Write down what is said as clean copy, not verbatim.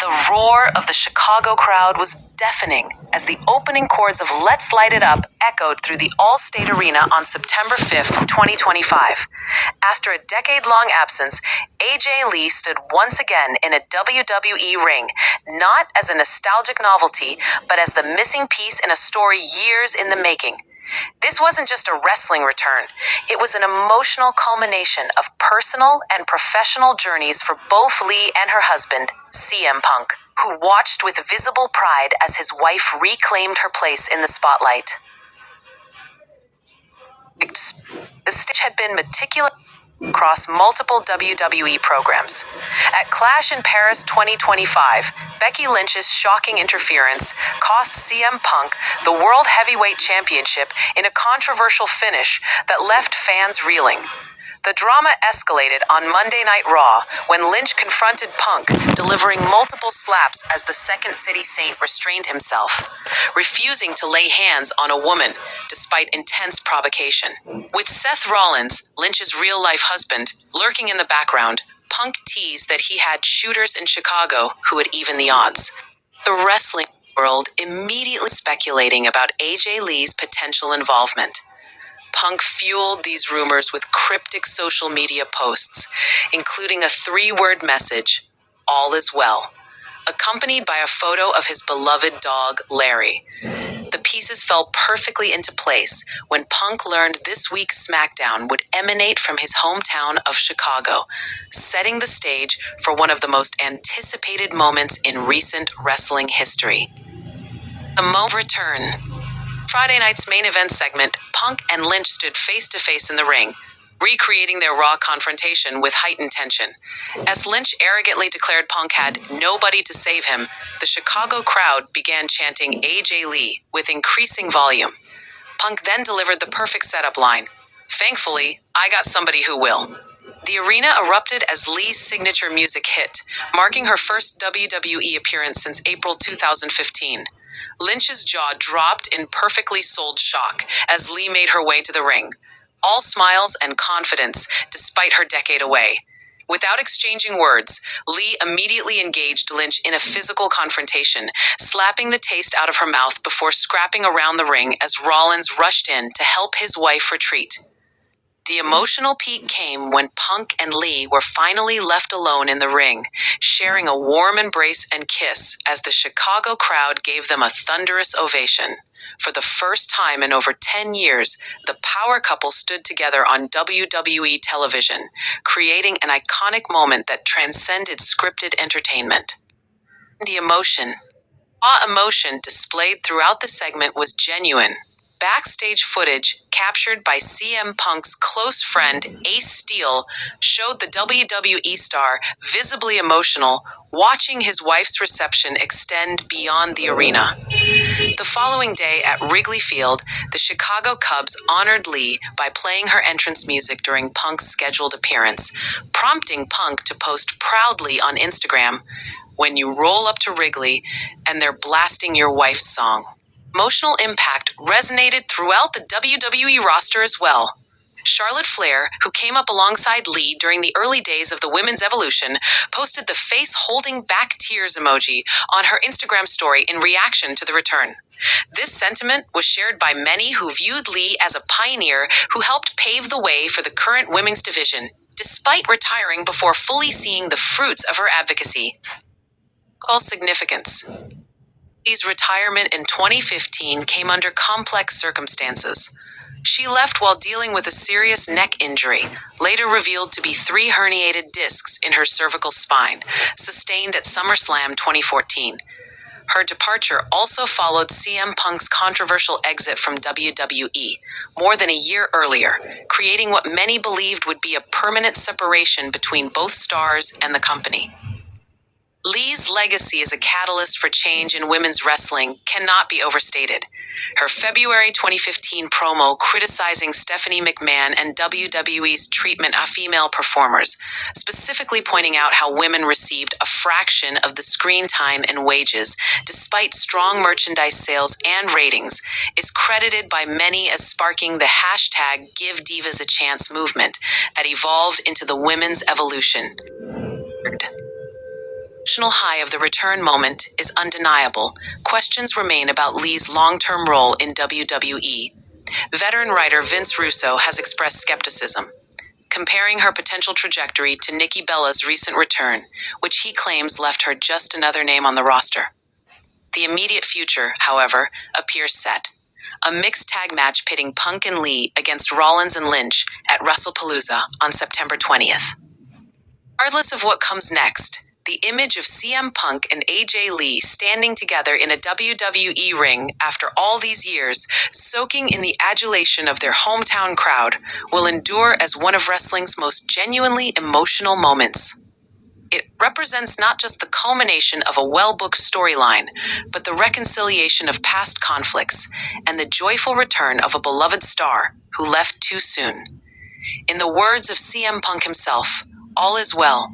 The roar of the Chicago crowd was deafening as the opening chords of Let's Light It Up echoed through the All-State Arena on September 5th, 2025. After a decade-long absence, AJ Lee stood once again in a WWE ring, not as a nostalgic novelty, but as the missing piece in a story years in the making. This wasn't just a wrestling return. It was an emotional culmination of personal and professional journeys for both Lee and her husband, CM Punk, who watched with visible pride as his wife reclaimed her place in the spotlight. The stage had been meticulous across multiple WWE programs. At Clash in Paris 2025, Becky Lynch's shocking interference cost CM Punk the World Heavyweight Championship in a controversial finish that left fans reeling. The drama escalated on Monday Night Raw when Lynch confronted Punk, delivering multiple slaps as the Second City Saint restrained himself, refusing to lay hands on a woman despite intense provocation. With Seth Rollins, Lynch's real-life husband, lurking in the background, Punk teased that he had shooters in Chicago who would even the odds. The wrestling world immediately speculating about AJ Lee's potential involvement. Punk fueled these rumors with cryptic social media posts, including a 3-word message, "All is well," accompanied by a photo of his beloved dog, Larry. The pieces fell perfectly into place when Punk learned this week's SmackDown would emanate from his hometown of Chicago, setting the stage for one of the most anticipated moments in recent wrestling history. The moment return. Friday night's main event segment, Punk and Lynch stood face-to-face in the ring, recreating their Raw confrontation with heightened tension. As Lynch arrogantly declared Punk had nobody to save him, the Chicago crowd began chanting AJ Lee with increasing volume. Punk then delivered the perfect setup line, "Thankfully, I got somebody who will." The arena erupted as Lee's signature music hit, marking her first WWE appearance since April 2015. Lynch's jaw dropped in perfectly sold shock as Lee made her way to the ring, all smiles and confidence despite her decade away. Without exchanging words, Lee immediately engaged Lynch in a physical confrontation, slapping the taste out of her mouth before scrapping around the ring as Rollins rushed in to help his wife retreat. The emotional peak came when Punk and Lee were finally left alone in the ring, sharing a warm embrace and kiss as the Chicago crowd gave them a thunderous ovation. For the first time in over 10 years, the power couple stood together on WWE television, creating an iconic moment that transcended scripted entertainment. The raw emotion displayed throughout the segment was genuine. Backstage footage captured by CM Punk's close friend Ace Steel showed the WWE star visibly emotional, watching his wife's reception extend beyond the arena. The following day at Wrigley Field, the Chicago Cubs honored Lee by playing her entrance music during Punk's scheduled appearance, prompting Punk to post proudly on Instagram, "When you roll up to Wrigley and they're blasting your wife's song." Emotional impact resonated throughout the WWE roster as well. Charlotte Flair, who came up alongside Lee during the early days of the women's evolution, posted the face-holding-back tears emoji on her Instagram story in reaction to the return. This sentiment was shared by many who viewed Lee as a pioneer who helped pave the way for the current women's division, despite retiring before fully seeing the fruits of her advocacy. Significance. Lee's retirement in 2015 came under complex circumstances. She left while dealing with a serious neck injury, later revealed to be 3 herniated discs in her cervical spine, sustained at SummerSlam 2014. Her departure also followed CM Punk's controversial exit from WWE more than a year earlier, creating what many believed would be a permanent separation between both stars and the company. Lee's legacy as a catalyst for change in women's wrestling cannot be overstated. Her February 2015 promo criticizing Stephanie McMahon and WWE's treatment of female performers, specifically pointing out how women received a fraction of the screen time and wages despite strong merchandise sales and ratings, is credited by many as sparking the hashtag #GiveDivas a movement that evolved into the women's evolution. emotional high of the return moment is undeniable, questions remain about Lee's long-term role in WWE. Veteran writer Vince Russo has expressed skepticism, comparing her potential trajectory to Nikki Bella's recent return, which he claims left her just another name on the roster. The immediate future, however, appears set. A mixed tag match pitting Punk and Lee against Rollins and Lynch at Wrestlepalooza on September 20th. Regardless of what comes next, the image of CM Punk and AJ Lee standing together in a WWE ring after all these years, soaking in the adulation of their hometown crowd, will endure as one of wrestling's most genuinely emotional moments. It represents not just the culmination of a well-booked storyline, but the reconciliation of past conflicts and the joyful return of a beloved star who left too soon. In the words of CM Punk himself, "All is well,